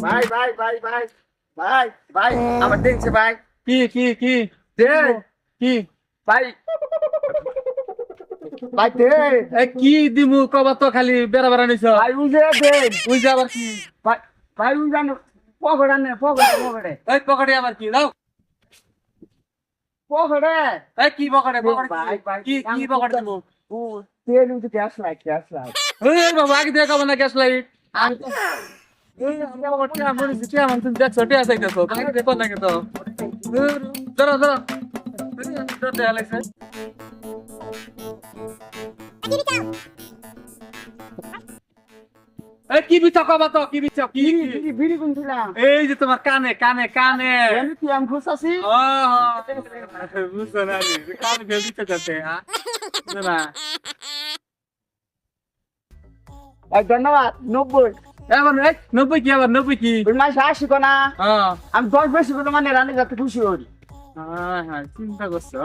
ভাই ভাই ভাই ভাই ভাই ভাই আমার দেখছে ভাই কি দে কি ভাই ভাই দে এ কি দিমু কবা তো খালি বেড়া বেড়া নিছ ভাই উজে দে বুঝ আবার কি ভাই ভাই উজানো পকড়া নে পকড়ে এই পকেটে আবার কি দাও পকড়ে এই কি পকেটে পকেটে ভাই ভাই কি পকেটে দিমু ও তেল উঠে গ্যাস লাইট এই বাবা আগে দেখা না গ্যাস লাইট আমি তো এই আমরা পকেটে আমরা দিছি আমার তুমি দেখ ছোট আছে তো আগে দেখো না তো ধরো ধরো ধরো দে আলেক্স এই কি বিচা কবা তো কি বিচা কি বিড়ি কোনছিলাম এই যে তোমার কানে কানে কানে আমি কি আম খুশাছি ও বুঝছো না রে কানে ফেলতে চাচ্ছে হ্যাঁ না ভাই ধন্যবাদ 90 এবার এই 90 কি আবার 90 কি ওই মাসে আসি না হ্যাঁ আমি 10 বেশি করে মানে রানী যাতে খুশি হই হ্যাঁ চিন্তা করছো